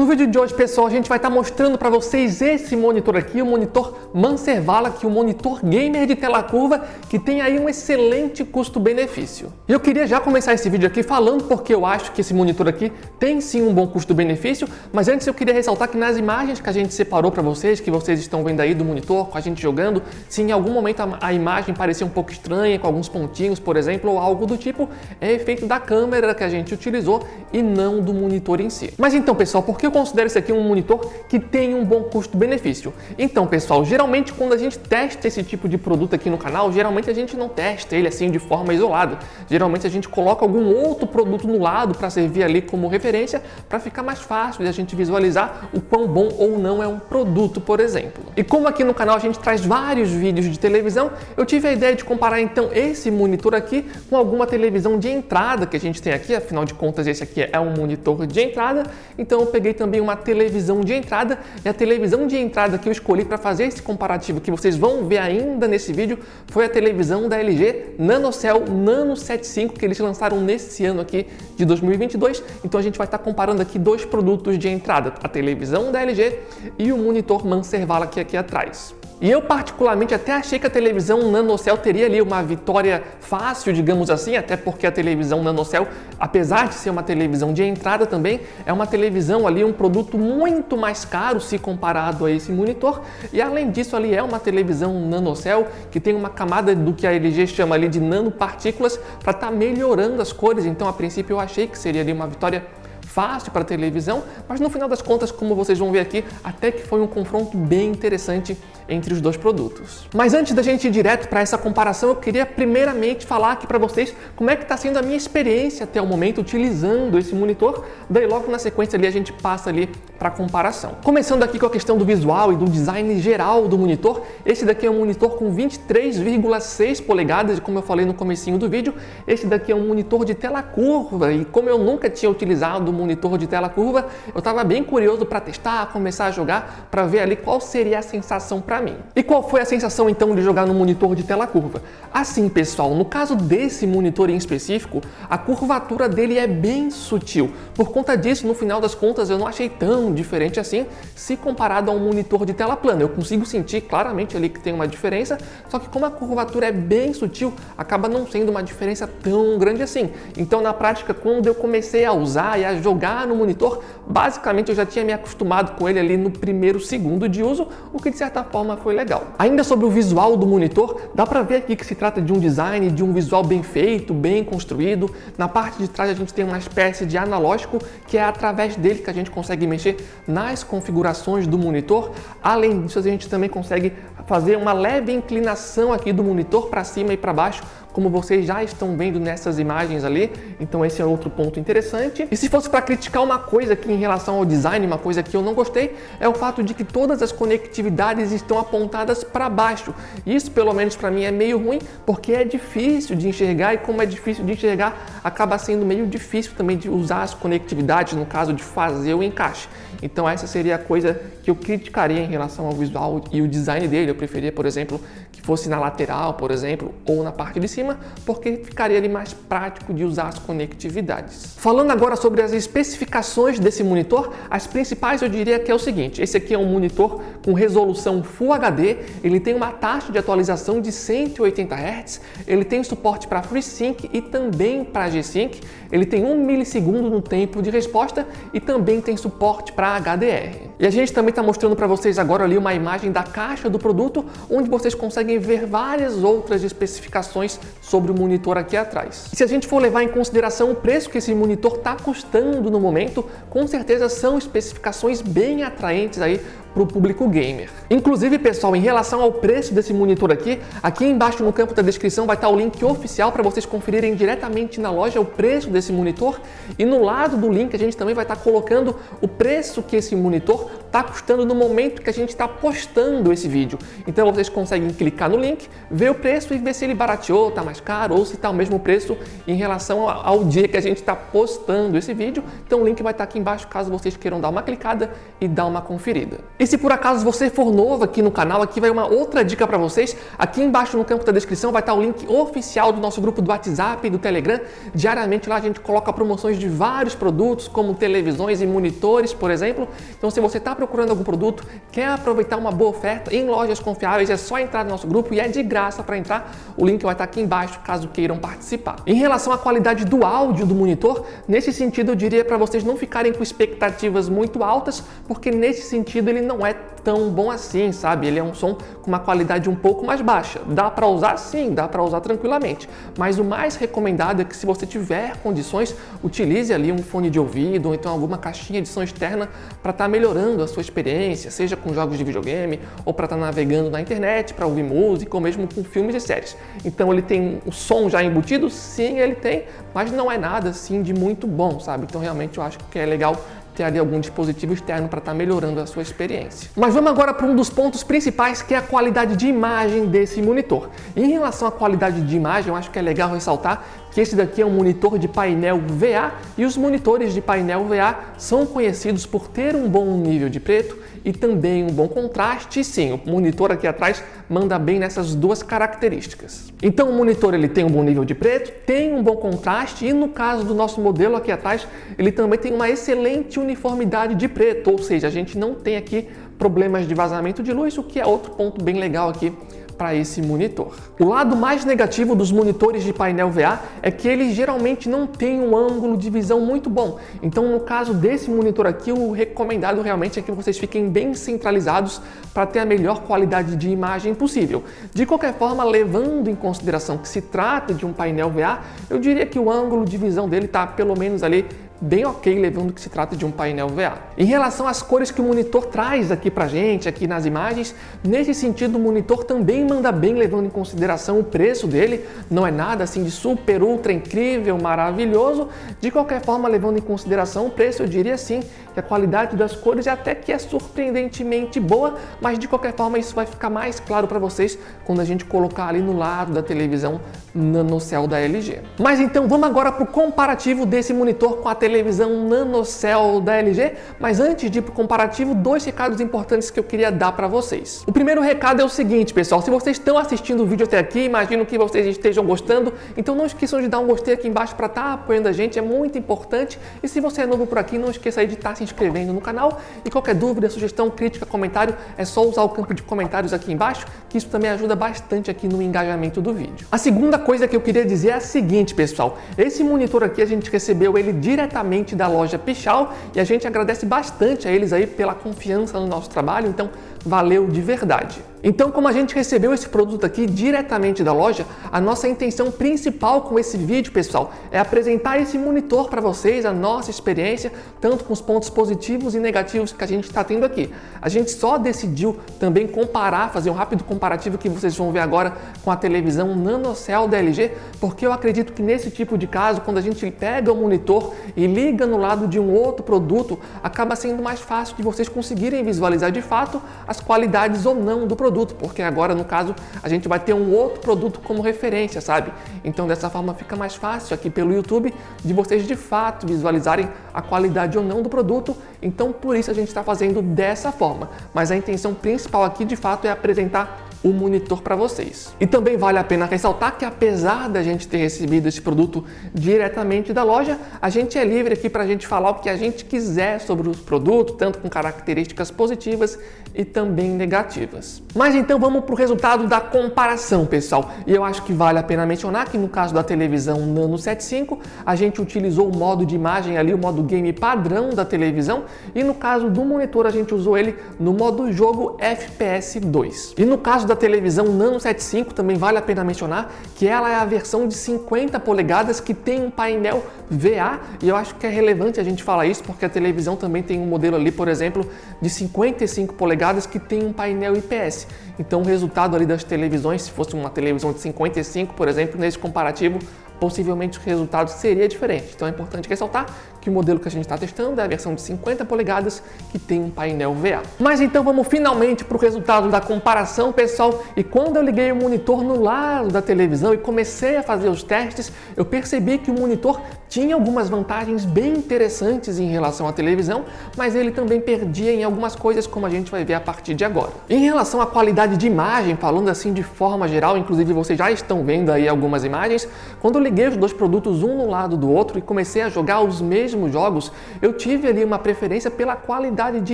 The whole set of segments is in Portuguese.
No vídeo de hoje, pessoal, a gente vai estar mostrando para vocês esse monitor aqui, o monitor Manservala, que é um monitor gamer de tela curva, que tem aí um excelente custo-benefício. E eu queria já começar esse vídeo aqui falando porque eu acho que esse monitor aqui tem sim um bom custo-benefício, mas antes eu queria ressaltar que nas imagens que a gente separou para vocês, que vocês estão vendo aí do monitor, com a gente jogando, se em algum momento a imagem parecer um pouco estranha, com alguns pontinhos, por exemplo, ou algo do tipo, é efeito da câmera que a gente utilizou e não do monitor em si. Mas então, pessoal, por que eu considero esse aqui um monitor que tem um bom custo-benefício? Então, pessoal, geralmente quando a gente testa esse tipo de produto aqui no canal, geralmente a gente não testa ele assim de forma isolada. Geralmente a gente coloca algum outro produto no lado para servir ali como referência, para ficar mais fácil de a gente visualizar o quão bom ou não é um produto, por exemplo. E como aqui no canal a gente traz vários vídeos de televisão, eu tive a ideia de comparar então esse monitor aqui com alguma televisão de entrada que a gente tem aqui, afinal de contas esse aqui é um monitor de entrada, então eu peguei também uma televisão de entrada, e a televisão de entrada que eu escolhi para fazer esse comparativo que vocês vão ver ainda nesse vídeo foi a televisão da LG NanoCell Nano 75 que eles lançaram nesse ano aqui de 2022. Então a gente vai estar comparando aqui dois produtos de entrada, a televisão da LG e o monitor Manservala aqui atrás. E eu particularmente até achei que a televisão NanoCell teria ali uma vitória fácil, digamos assim, até porque a televisão NanoCell, apesar de ser uma televisão de entrada também, é uma televisão ali, um produto muito mais caro se comparado a esse monitor. E além disso ali é uma televisão NanoCell que tem uma camada do que a LG chama ali de nanopartículas para estar melhorando as cores. Então a princípio eu achei que seria ali uma vitória fácil para a televisão, mas no final das contas, como vocês vão ver aqui, até que foi um confronto bem interessante entre os dois produtos. Mas antes da gente ir direto para essa comparação, eu queria primeiramente falar aqui para vocês como é que está sendo a minha experiência até o momento utilizando esse monitor, daí logo na sequência ali a gente passa ali para a comparação. Começando aqui com a questão do visual e do design geral do monitor, esse daqui é um monitor com 23,6 polegadas, e como eu falei no comecinho do vídeo, esse daqui é um monitor de tela curva, e como eu nunca tinha utilizado monitor de tela curva, eu estava bem curioso para testar, começar a jogar, para ver ali qual seria a sensação para mim. E qual foi a sensação então de jogar no monitor de tela curva? Assim, pessoal, no caso desse monitor em específico, a curvatura dele é bem sutil. Por conta disso, no final das contas, eu não achei tão diferente assim, se comparado a um monitor de tela plana. Eu consigo sentir claramente ali que tem uma diferença, só que como a curvatura é bem sutil, acaba não sendo uma diferença tão grande assim. Então, na prática, quando eu comecei a usar e a jogar no monitor, basicamente eu já tinha me acostumado com ele ali no primeiro segundo de uso, o que de certa forma foi legal. Ainda sobre o visual do monitor, dá para ver aqui que se trata de um design, de um visual bem feito, bem construído. Na parte de trás a gente tem uma espécie de analógico, que é através dele que a gente consegue mexer nas configurações do monitor. Além disso, a gente também consegue fazer uma leve inclinação aqui do monitor para cima e para baixo, como vocês já estão vendo nessas imagens ali. Então esse é outro ponto interessante. E se fosse para criticar uma coisa aqui em relação ao design, uma coisa que eu não gostei, é o fato de que todas as conectividades estão apontadas para baixo. Isso, pelo menos para mim, é meio ruim, porque é difícil de enxergar, e como é difícil de enxergar, acaba sendo meio difícil também de usar as conectividades, no caso de fazer o encaixe. Então essa seria a coisa que eu criticaria em relação ao visual e o design dele. Eu preferia, por exemplo, que fosse na lateral, por exemplo, ou na parte de cima, porque ficaria ali mais prático de usar as conectividades. Falando agora sobre as especificações desse monitor, as principais eu diria que é o seguinte: esse aqui é um monitor com resolução Full HD, ele tem uma taxa de atualização de 180 Hz, ele tem suporte para FreeSync e também para G-Sync, ele tem 1 milissegundo no tempo de resposta e também tem suporte para HDR. E a gente também está mostrando para vocês agora ali uma imagem da caixa do produto, onde vocês conseguem ver várias outras especificações sobre o monitor aqui atrás. E se a gente for levar em consideração o preço que esse monitor está custando no momento, com certeza são especificações bem atraentes aí para o público gamer. Inclusive, pessoal, em relação ao preço desse monitor aqui embaixo no campo da descrição vai estar o link oficial para vocês conferirem diretamente na loja o preço desse monitor, e no lado do link a gente também vai estar colocando o preço que esse monitor está custando no momento que a gente está postando esse vídeo. Então vocês conseguem clicar no link, ver o preço e ver se ele barateou, está mais caro ou se está o mesmo preço em relação ao dia que a gente está postando esse vídeo. Então o link vai estar aqui embaixo caso vocês queiram dar uma clicada e dar uma conferida. E se por acaso você for novo aqui no canal, aqui vai uma outra dica para vocês. Aqui embaixo no campo da descrição vai estar o link oficial do nosso grupo do WhatsApp e do Telegram. Diariamente lá a gente coloca promoções de vários produtos, como televisões e monitores, por exemplo. Então se você está procurando algum produto, quer aproveitar uma boa oferta em lojas confiáveis, é só entrar no nosso grupo e é de graça para entrar. O link vai estar aqui embaixo caso queiram participar. Em relação à qualidade do áudio do monitor, nesse sentido eu diria para vocês não ficarem com expectativas muito altas, porque nesse sentido ele não é tão bom assim, sabe? Ele é um som com uma qualidade um pouco mais baixa. Dá para usar sim, dá para usar tranquilamente, mas o mais recomendado é que se você tiver condições, utilize ali um fone de ouvido ou então alguma caixinha de som externa para estar melhorando a sua experiência, seja com jogos de videogame ou para estar navegando na internet, para ouvir música ou mesmo com filmes e séries. Então ele tem o som já embutido? Sim, ele tem, mas não é nada assim de muito bom, sabe? Então realmente eu acho que é legal ter ali algum dispositivo externo para estar melhorando a sua experiência. Mas vamos agora para um dos pontos principais, que é a qualidade de imagem desse monitor. Em relação à qualidade de imagem, eu acho que é legal ressaltar que esse daqui é um monitor de painel VA e os monitores de painel VA são conhecidos por ter um bom nível de preto e também um bom contraste. E sim, o monitor aqui atrás manda bem nessas duas características. Então o monitor ele tem um bom nível de preto, tem um bom contraste e no caso do nosso modelo aqui atrás, ele também tem uma excelente uniformidade de preto, ou seja, a gente não tem aqui problemas de vazamento de luz, o que é outro ponto bem legal aqui para esse monitor. O lado mais negativo dos monitores de painel VA é que eles geralmente não têm um ângulo de visão muito bom. Então, no caso desse monitor aqui, o recomendado realmente é que vocês fiquem bem centralizados para ter a melhor qualidade de imagem possível. De qualquer forma, levando em consideração que se trata de um painel VA, eu diria que o ângulo de visão dele está pelo menos ali bem ok, levando que se trata de um painel VA. Em relação às cores que o monitor traz aqui pra gente, aqui nas imagens, nesse sentido o monitor também manda bem, levando em consideração o preço dele, não é nada assim de super, ultra incrível, maravilhoso. De qualquer forma, levando em consideração o preço, eu diria sim que a qualidade das cores até que é surpreendentemente boa, mas de qualquer forma isso vai ficar mais claro para vocês quando a gente colocar ali no lado da televisão NanoCell da LG. Mas então vamos agora para o comparativo desse monitor com a televisão NanoCell da LG, mas antes de ir para o comparativo, dois recados importantes que eu queria dar para vocês. O primeiro recado é o seguinte, pessoal, se vocês estão assistindo o vídeo até aqui, imagino que vocês estejam gostando, então não esqueçam de dar um gostei aqui embaixo para estar apoiando a gente, é muito importante. E se você é novo por aqui, não esqueça aí de estar se inscrevendo no canal, e qualquer dúvida, sugestão, crítica, comentário, é só usar o campo de comentários aqui embaixo, que isso também ajuda bastante aqui no engajamento do vídeo. A segunda coisa que eu queria dizer é a seguinte, pessoal, esse monitor aqui a gente recebeu ele diretamente da loja Pichau e a gente agradece bastante a eles aí pela confiança no nosso trabalho, então valeu de verdade. Então, como a gente recebeu esse produto aqui diretamente da loja, a nossa intenção principal com esse vídeo, pessoal, é apresentar esse monitor para vocês, a nossa experiência, tanto com os pontos positivos e negativos que a gente está tendo aqui. A gente só decidiu também comparar, fazer um rápido comparativo que vocês vão ver agora com a televisão NanoCell da LG, porque eu acredito que nesse tipo de caso, quando a gente pega o monitor e liga no lado de um outro produto, acaba sendo mais fácil de vocês conseguirem visualizar de fato as qualidades ou não do produto, porque agora, no caso, a gente vai ter um outro produto como referência, sabe? Então, dessa forma, fica mais fácil aqui pelo YouTube de vocês, de fato, visualizarem a qualidade ou não do produto. Então, por isso a gente está fazendo dessa forma. Mas a intenção principal aqui, de fato, é apresentar o monitor para vocês. E também vale a pena ressaltar que, apesar da gente ter recebido esse produto diretamente da loja, a gente é livre aqui para a gente falar o que a gente quiser sobre o produto, tanto com características positivas e também negativas. Mas então vamos para o resultado da comparação, pessoal. E eu acho que vale a pena mencionar que no caso da televisão Nano 75, a gente utilizou o modo de imagem ali, o modo game padrão da televisão, e no caso do monitor a gente usou ele no modo jogo FPS 2. E no caso da televisão Nano 75 também vale a pena mencionar que ela é a versão de 50 polegadas que tem um painel VA, e eu acho que é relevante a gente falar isso porque a televisão também tem um modelo ali, por exemplo, de 55 polegadas que tem um painel IPS. Então o resultado ali das televisões, se fosse uma televisão de 55, por exemplo, nesse comparativo, possivelmente o resultado seria diferente. Então é importante ressaltar que o modelo que a gente está testando é a versão de 50 polegadas que tem um painel VA. Mas então vamos finalmente para o resultado da comparação, pessoal. E quando eu liguei o monitor no lado da televisão e comecei a fazer os testes, eu percebi que o monitor tinha algumas vantagens bem interessantes em relação à televisão, mas ele também perdia em algumas coisas, como a gente vai ver a partir de agora. Em relação à qualidade de imagem, falando assim de forma geral, inclusive vocês já estão vendo aí algumas imagens, quando eu liguei os dois produtos um no lado do outro e comecei a jogar os mesmos jogos, eu tive ali uma preferência pela qualidade de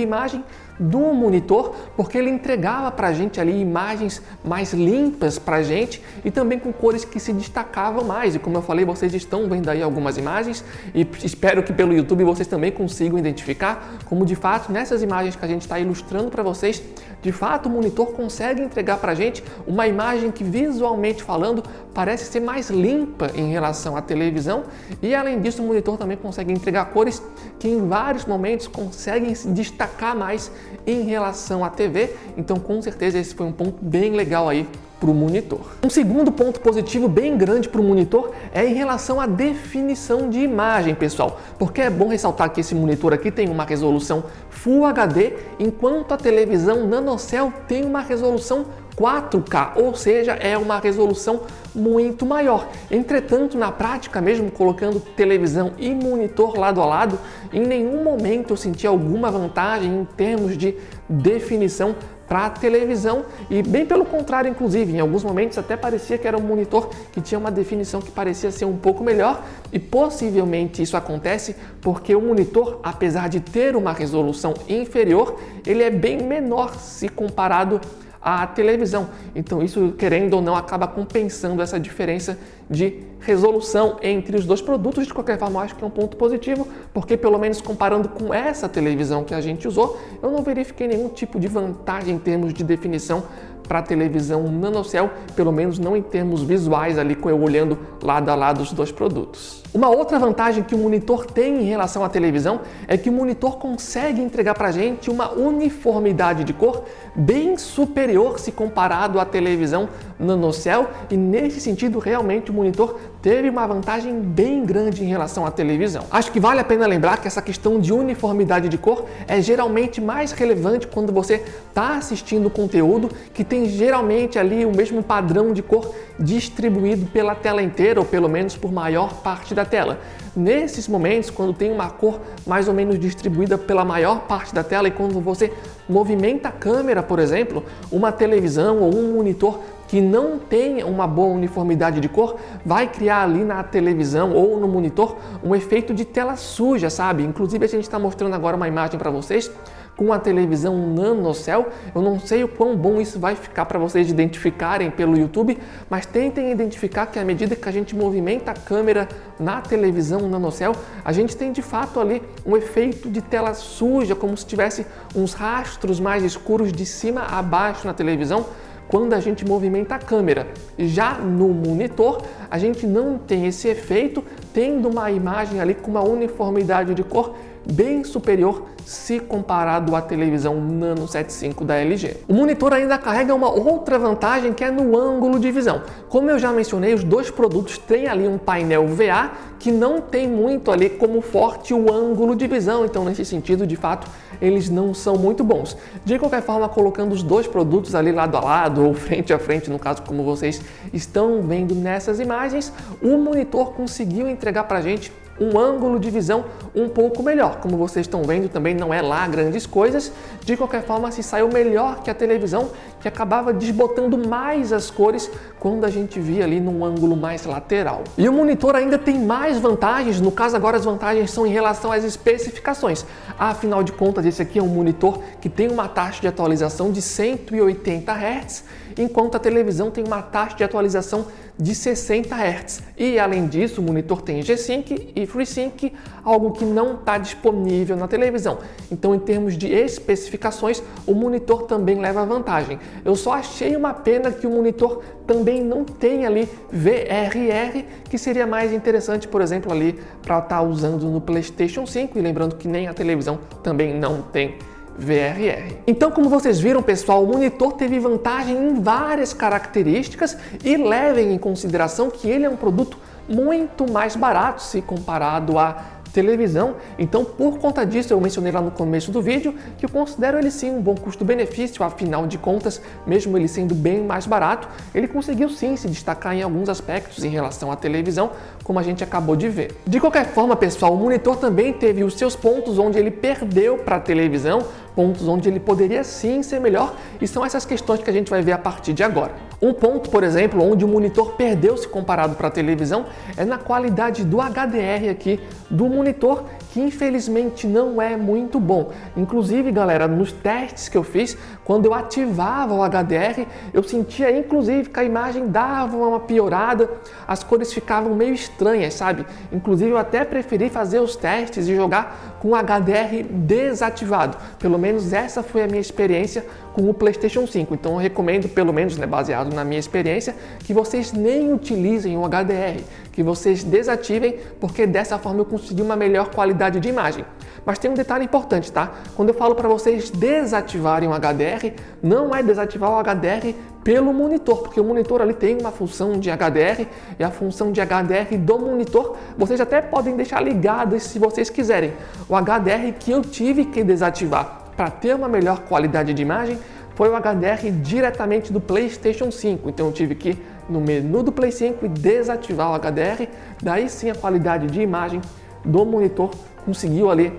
imagem do monitor, porque ele entregava pra gente ali imagens mais limpas pra gente e também com cores que se destacavam mais. E como eu falei, vocês estão vendo aí algumas imagens e espero que pelo YouTube vocês também consigam identificar como de fato nessas imagens que a gente está ilustrando para vocês, de fato o monitor consegue entregar pra gente uma imagem que visualmente falando parece ser mais limpa em relação à televisão, e além disso o monitor também consegue entregar cores que em vários momentos conseguem se destacar mais em relação à TV, então com certeza esse foi um ponto bem legal aí para o monitor. Um segundo ponto positivo bem grande para o monitor é em relação à definição de imagem, pessoal, porque é bom ressaltar que esse monitor aqui tem uma resolução Full HD, enquanto a televisão NanoCell tem uma resolução 4K, ou seja, é uma resolução muito maior. Entretanto, na prática, mesmo colocando televisão e monitor lado a lado, em nenhum momento eu senti alguma vantagem em termos de definição para a televisão, e bem pelo contrário, inclusive, em alguns momentos até parecia que era um monitor que tinha uma definição que parecia ser um pouco melhor, e possivelmente isso acontece porque o monitor, apesar de ter uma resolução inferior, ele é bem menor se comparado à televisão. Então isso, querendo ou não, acaba compensando essa diferença de resolução entre os dois produtos. De qualquer forma, eu acho que é um ponto positivo, porque pelo menos comparando com essa televisão que a gente usou, eu não verifiquei nenhum tipo de vantagem em termos de definição para a televisão NanoCell, pelo menos não em termos visuais ali, com eu olhando lado a lado os dois produtos. Uma outra vantagem que o monitor tem em relação à televisão é que o monitor consegue entregar para a gente uma uniformidade de cor bem superior se comparado à televisão NanoCell, e nesse sentido realmente o monitor teve uma vantagem bem grande em relação à televisão. Acho que vale a pena lembrar que essa questão de uniformidade de cor é geralmente mais relevante quando você está assistindo conteúdo que tem geralmente ali o mesmo padrão de cor distribuído pela tela inteira, ou pelo menos por maior parte da tela. Nesses momentos, quando tem uma cor mais ou menos distribuída pela maior parte da tela, e quando você movimenta a câmera, por exemplo, uma televisão ou um monitor que não tem uma boa uniformidade de cor, vai criar ali na televisão ou no monitor um efeito de tela suja, sabe? Inclusive a gente está mostrando agora uma imagem para vocês com a televisão NanoCell. Eu não sei o quão bom isso vai ficar para vocês identificarem pelo YouTube, mas tentem identificar que à medida que a gente movimenta a câmera na televisão NanoCell, a gente tem de fato ali um efeito de tela suja, como se tivesse uns rastros mais escuros de cima a baixo na televisão, quando a gente movimenta a câmera. Já no monitor, a gente não tem esse efeito, tendo uma imagem ali com uma uniformidade de cor bem superior se comparado à televisão Nano 75 da LG. O monitor ainda carrega uma outra vantagem, que é no ângulo de visão. Como eu já mencionei, os dois produtos têm ali um painel VA que não tem muito ali como forte o ângulo de visão, então nesse sentido, de fato, eles não são muito bons. De qualquer forma, colocando os dois produtos ali lado a lado ou frente a frente, no caso como vocês estão vendo nessas imagens, o monitor conseguiu entregar pra gente um ângulo de visão um pouco melhor. Como vocês estão vendo, também não é lá grandes coisas. De qualquer forma, se saiu melhor que a televisão, que acabava desbotando mais as cores quando a gente via ali num ângulo mais lateral. E o monitor ainda tem mais vantagens. No caso agora, as vantagens são em relação às especificações. Afinal de contas, esse aqui é um monitor que tem uma taxa de atualização de 180 Hz, enquanto a televisão tem uma taxa de atualização de 60 Hz. E além disso, o monitor tem G-Sync e FreeSync, algo que não está disponível na televisão. Então, em termos de especificações, o monitor também leva vantagem. Eu só achei uma pena que o monitor também não tem ali VRR, que seria mais interessante, por exemplo, ali para estar usando no PlayStation 5, e lembrando que nem a televisão também não tem VRR. Então, como vocês viram, pessoal, o monitor teve vantagem em várias características, e levem em consideração que ele é um produto muito mais barato se comparado à televisão. Então, por conta disso, eu mencionei lá no começo do vídeo que eu considero ele sim um bom custo-benefício. Afinal de contas, mesmo ele sendo bem mais barato, ele conseguiu sim se destacar em alguns aspectos em relação à televisão, como a gente acabou de ver. De qualquer forma, pessoal, o monitor também teve os seus pontos onde ele perdeu para a televisão, pontos onde ele poderia sim ser melhor, e são essas questões que a gente vai ver a partir de agora. Um ponto, por exemplo, onde o monitor perdeu-se comparado para a televisão é na qualidade do HDR aqui do monitor, que infelizmente não é muito bom. Inclusive, galera, nos testes que eu fiz, quando eu ativava o HDR, eu sentia inclusive que a imagem dava uma piorada, as cores ficavam meio estranhas, sabe? Inclusive, eu até preferi fazer os testes e jogar com o HDR desativado. Pelo menos essa foi a minha experiência com o PlayStation 5. Então eu recomendo, pelo menos, né, baseado na minha experiência, que vocês nem utilizem o HDR, que vocês desativem, porque dessa forma eu consegui uma melhor qualidade de imagem. Mas tem um detalhe importante, tá? Quando eu falo para vocês desativarem o HDR, não é desativar o HDR pelo monitor, porque o monitor ali tem uma função de HDR, e a função de HDR do monitor vocês até podem deixar ligadas se vocês quiserem. O HDR que eu tive que desativar para ter uma melhor qualidade de imagem foi o HDR diretamente do PlayStation 5. Então eu tive que ir no menu do Play 5 e desativar o HDR, daí sim a qualidade de imagem do monitor conseguiu ali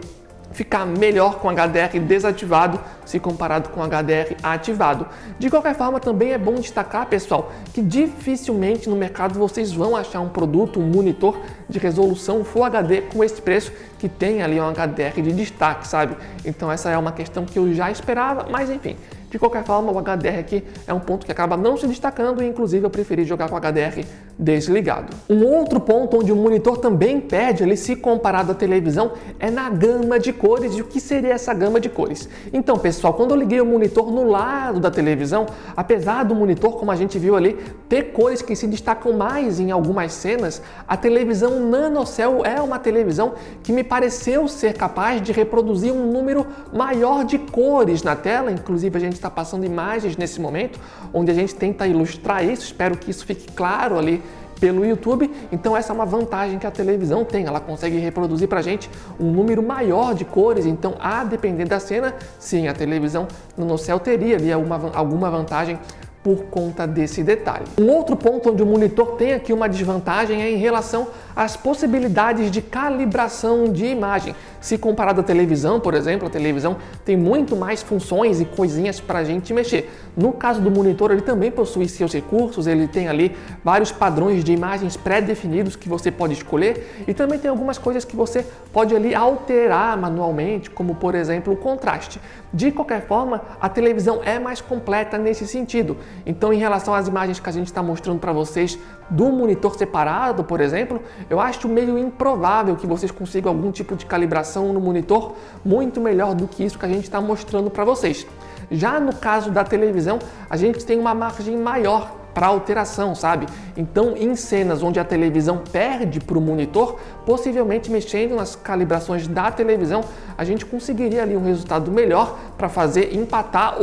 ficar melhor com HDR desativado se comparado com HDR ativado. De qualquer forma, também é bom destacar, pessoal, que dificilmente no mercado vocês vão achar um produto, um monitor de resolução Full HD com esse preço que tem ali um HDR de destaque, sabe? Então essa é uma questão que eu já esperava, mas enfim. De qualquer forma, o HDR aqui é um ponto que acaba não se destacando e, inclusive, eu preferi jogar com o HDR desligado. Um outro ponto onde o monitor também perde ali, se comparado à televisão, é na gama de cores. E o que seria essa gama de cores? Então, pessoal, quando eu liguei o monitor no lado da televisão, apesar do monitor, como a gente viu ali, ter cores que se destacam mais em algumas cenas, a televisão NanoCell é uma televisão que me pareceu ser capaz de reproduzir um número maior de cores na tela. Inclusive, a gente está passando imagens nesse momento, onde a gente tenta ilustrar isso, espero que isso fique claro ali pelo YouTube. Então essa é uma vantagem que a televisão tem, ela consegue reproduzir para a gente um número maior de cores, então a depender da cena, sim, a televisão NanoCell teria ali alguma vantagem por conta desse detalhe. Um outro ponto onde o monitor tem aqui uma desvantagem é em relação às possibilidades de calibração de imagem. Se comparado à televisão, por exemplo, a televisão tem muito mais funções e coisinhas para a gente mexer. No caso do monitor, ele também possui seus recursos, ele tem ali vários padrões de imagens pré-definidos que você pode escolher e também tem algumas coisas que você pode ali alterar manualmente, como por exemplo o contraste. De qualquer forma, a televisão é mais completa nesse sentido. Então, em relação às imagens que a gente está mostrando para vocês do monitor separado, por exemplo, eu acho meio improvável que vocês consigam algum tipo de calibração no monitor muito melhor do que isso que a gente está mostrando para vocês. Já no caso da televisão, a gente tem uma margem maior para alteração, sabe? Então, em cenas onde a televisão perde para o monitor, possivelmente mexendo nas calibrações da televisão, a gente conseguiria ali um resultado melhor para fazer empatar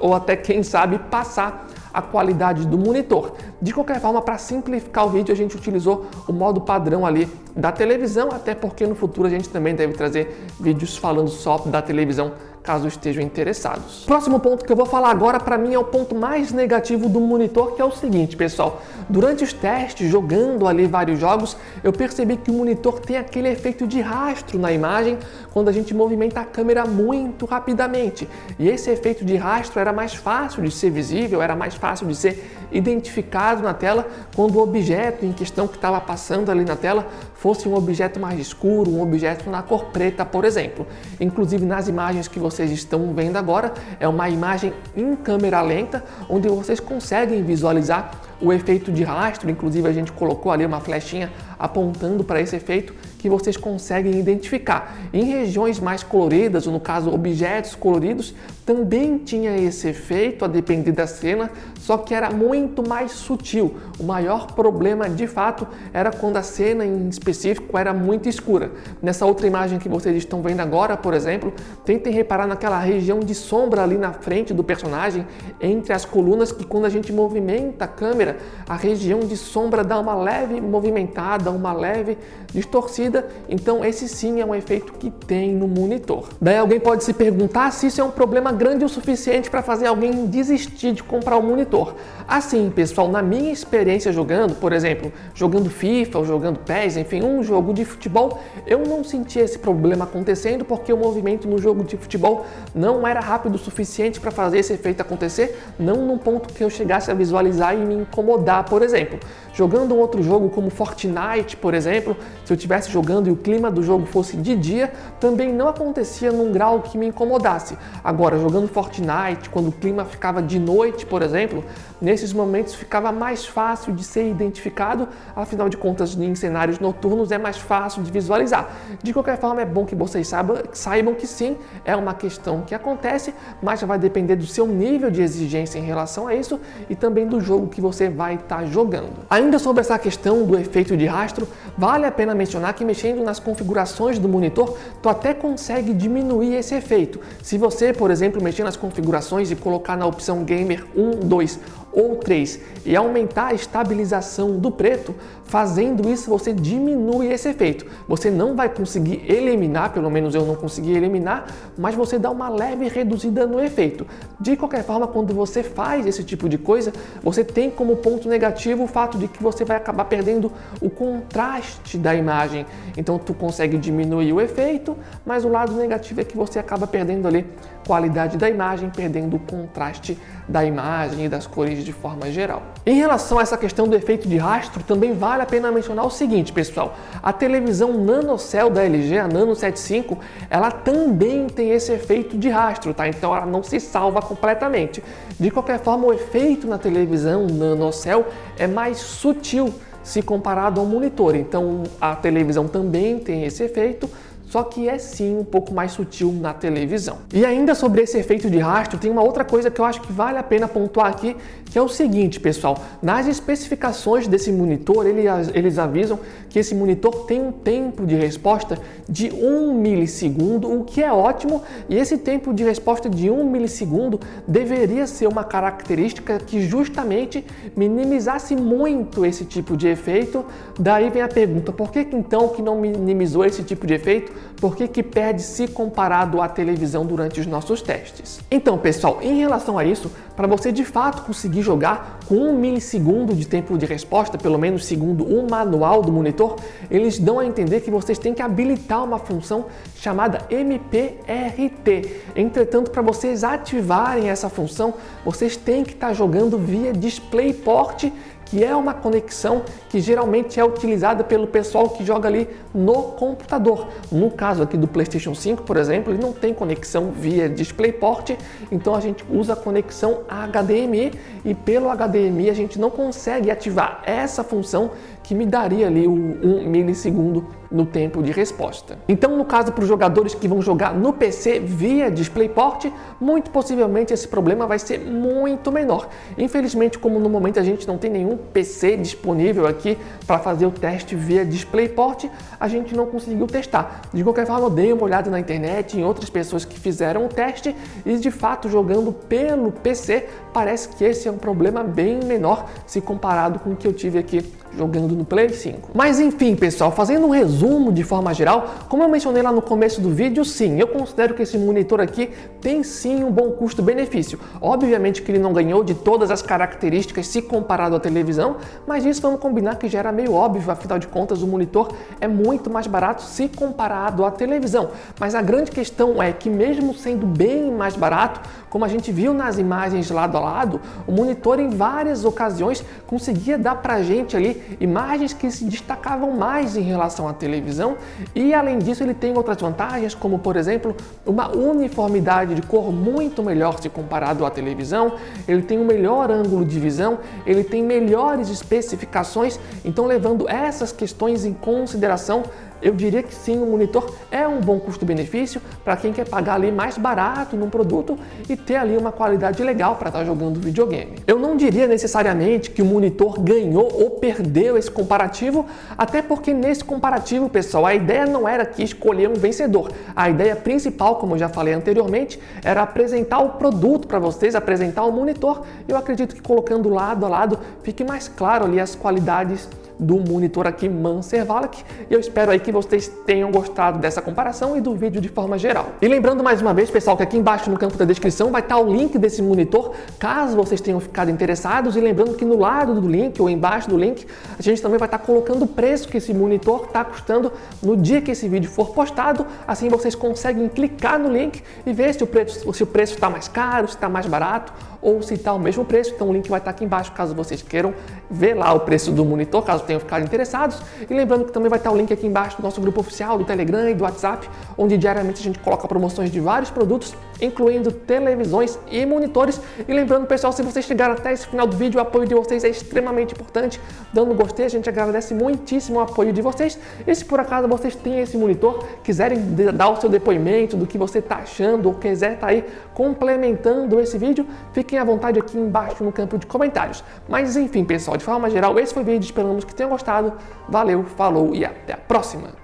ou até, quem sabe, passar a qualidade do monitor. De qualquer forma, para simplificar o vídeo, a gente utilizou o modo padrão ali da televisão, até porque no futuro a gente também deve trazer vídeos falando só da televisão, caso estejam interessados. Próximo ponto que eu vou falar agora, para mim, é o ponto mais negativo do monitor, que é o seguinte, pessoal. Durante os testes, jogando ali vários jogos, eu percebi que o monitor tem aquele efeito de rastro na imagem quando a gente movimenta a câmera muito rapidamente. E esse efeito de rastro era mais fácil de ser visível, era mais fácil de ser identificado na tela quando o objeto em questão que estava passando ali na tela fosse um objeto mais escuro, um objeto na cor preta, por exemplo. Inclusive, nas imagens que vocês estão vendo agora, é uma imagem em câmera lenta, onde vocês conseguem visualizar o efeito de rastro. Inclusive, a gente colocou ali uma flechinha apontando para esse efeito que vocês conseguem identificar. Em regiões mais coloridas, ou no caso objetos coloridos, também tinha esse efeito a depender da cena, só que era muito mais sutil. O maior problema, de fato, era quando a cena em específico era muito escura. Nessa outra imagem que vocês estão vendo agora, por exemplo, tentem reparar naquela região de sombra ali na frente do personagem, entre as colunas, que quando a gente movimenta a câmera, traseira, a região de sombra dá uma leve movimentada, uma leve distorcida, então esse sim é um efeito que tem no monitor. Daí alguém pode se perguntar se isso é um problema grande o suficiente para fazer alguém desistir de comprar o monitor. Assim, pessoal, na minha experiência jogando, por exemplo, jogando FIFA ou jogando PES, enfim, um jogo de futebol, eu não senti esse problema acontecendo porque o movimento no jogo de futebol não era rápido o suficiente para fazer esse efeito acontecer, não num ponto que eu chegasse a visualizar e me incomodar, por exemplo. Jogando um outro jogo como Fortnite, por exemplo, se eu estivesse jogando e o clima do jogo fosse de dia, também não acontecia num grau que me incomodasse. Agora, jogando Fortnite, quando o clima ficava de noite, por exemplo, nesses momentos ficava mais fácil de ser identificado, afinal de contas, em cenários noturnos é mais fácil de visualizar. De qualquer forma, é bom que vocês saibam que sim, é uma questão que acontece, mas vai depender do seu nível de exigência em relação a isso e também do jogo que você vai estar jogando. Ainda sobre essa questão do efeito de rastro, vale a pena mencionar que mexendo nas configurações do monitor, tu até consegue diminuir esse efeito. Se você, por exemplo, mexer nas configurações e colocar na opção Gamer 1, 2 ou 3 e aumentar a estabilização do preto, fazendo isso você diminui esse efeito. Você não vai conseguir eliminar, pelo menos eu não consegui eliminar, mas você dá uma leve reduzida no efeito. De qualquer forma, quando você faz esse tipo de coisa, você tem como ponto negativo o fato de que você vai acabar perdendo o contraste da imagem. Então tu consegue diminuir o efeito, mas o lado negativo é que você acaba perdendo ali qualidade da imagem, perdendo o contraste da imagem e das cores de forma geral. Em relação a essa questão do efeito de rastro, também vale a pena mencionar o seguinte, pessoal. A televisão NanoCell da LG, a Nano 75, ela também tem esse efeito de rastro, tá? Então ela não se salva completamente. De qualquer forma, o efeito na televisão NanoCell é mais sutil se comparado ao monitor. Então a televisão também tem esse efeito, só que é sim um pouco mais sutil na televisão. E ainda sobre esse efeito de rastro, tem uma outra coisa que eu acho que vale a pena pontuar aqui, que é o seguinte, pessoal. Nas especificações desse monitor, eles avisam que esse monitor tem um tempo de resposta de 1 milissegundo, o que é ótimo, e esse tempo de resposta de 1 milissegundo deveria ser uma característica que justamente minimizasse muito esse tipo de efeito. Daí vem a pergunta, por que então que não minimizou esse tipo de efeito? Por que perde se comparado à televisão durante os nossos testes? Então, pessoal, em relação a isso, para você de fato conseguir jogar com 1 milissegundo de tempo de resposta, pelo menos segundo o manual do monitor, eles dão a entender que vocês têm que habilitar uma função chamada MPRT. Entretanto, para vocês ativarem essa função, vocês têm que estar jogando via DisplayPort, que é uma conexão que geralmente é utilizada pelo pessoal que joga ali no computador. No caso aqui do PlayStation 5, por exemplo, ele não tem conexão via DisplayPort, então a gente usa a conexão HDMI e pelo HDMI a gente não consegue ativar essa função que me daria ali o 1 milissegundo no tempo de resposta. Então, no caso para os jogadores que vão jogar no PC via DisplayPort, muito possivelmente esse problema vai ser muito menor. Infelizmente, como no momento a gente não tem nenhum PC disponível aqui para fazer o teste via DisplayPort, a gente não conseguiu testar. De qualquer forma, eu dei uma olhada na internet em outras pessoas que fizeram o teste e, de fato, jogando pelo PC, parece que esse é um problema bem menor se comparado com o que eu tive aqui jogando no Play 5. Mas enfim, pessoal, fazendo um resumo de forma geral, como eu mencionei lá no começo do vídeo, sim, eu considero que esse monitor aqui tem sim um bom custo-benefício. Obviamente que ele não ganhou de todas as características se comparado à televisão, mas isso vamos combinar que já era meio óbvio, afinal de contas o monitor é muito mais barato se comparado à televisão. Mas a grande questão é que mesmo sendo bem mais barato, como a gente viu nas imagens lado a lado, o monitor em várias ocasiões conseguia dar pra gente ali imagens que se destacavam mais em relação à televisão e, além disso, ele tem outras vantagens, como, por exemplo, uma uniformidade de cor muito melhor se comparado à televisão, ele tem um melhor ângulo de visão, ele tem melhores especificações, então, levando essas questões em consideração, Eu diria que sim, o monitor é um bom custo-benefício para quem quer pagar ali mais barato num produto e ter ali uma qualidade legal para estar jogando videogame. Eu não diria necessariamente que o monitor ganhou ou perdeu esse comparativo, até porque nesse comparativo, pessoal, a ideia não era aqui escolher um vencedor. A ideia principal, como eu já falei anteriormente, era apresentar o produto para vocês, apresentar o monitor. Eu acredito que colocando lado a lado fique mais claro ali as qualidades do monitor aqui Mancer Valak. Eu espero aí que vocês tenham gostado dessa comparação e do vídeo de forma geral. E lembrando mais uma vez, pessoal, que aqui embaixo no campo da descrição vai estar o link desse monitor, caso vocês tenham ficado interessados. E lembrando que no lado do link ou embaixo do link, a gente também vai estar colocando o preço que esse monitor está custando no dia que esse vídeo for postado. Assim vocês conseguem clicar no link e ver se o preço está mais caro, se está mais barato ou se está o mesmo preço. Então o link vai estar aqui embaixo caso vocês queiram ver lá o preço do monitor, caso tenham ficado interessados. E lembrando que também vai estar o link aqui embaixo do nosso grupo oficial do Telegram e do WhatsApp, onde diariamente a gente coloca promoções de vários produtos, incluindo televisões e monitores. E lembrando, pessoal, se vocês chegaram até esse final do vídeo, o apoio de vocês é extremamente importante. Dando gostei, a gente agradece muitíssimo o apoio de vocês. E se por acaso vocês têm esse monitor, quiserem dar o seu depoimento do que você está achando ou quiser estar aí complementando esse vídeo, fiquem à vontade aqui embaixo no campo de comentários. Mas enfim, pessoal, de forma geral, esse foi o vídeo. Esperamos que tenham gostado. Valeu, falou e até a próxima!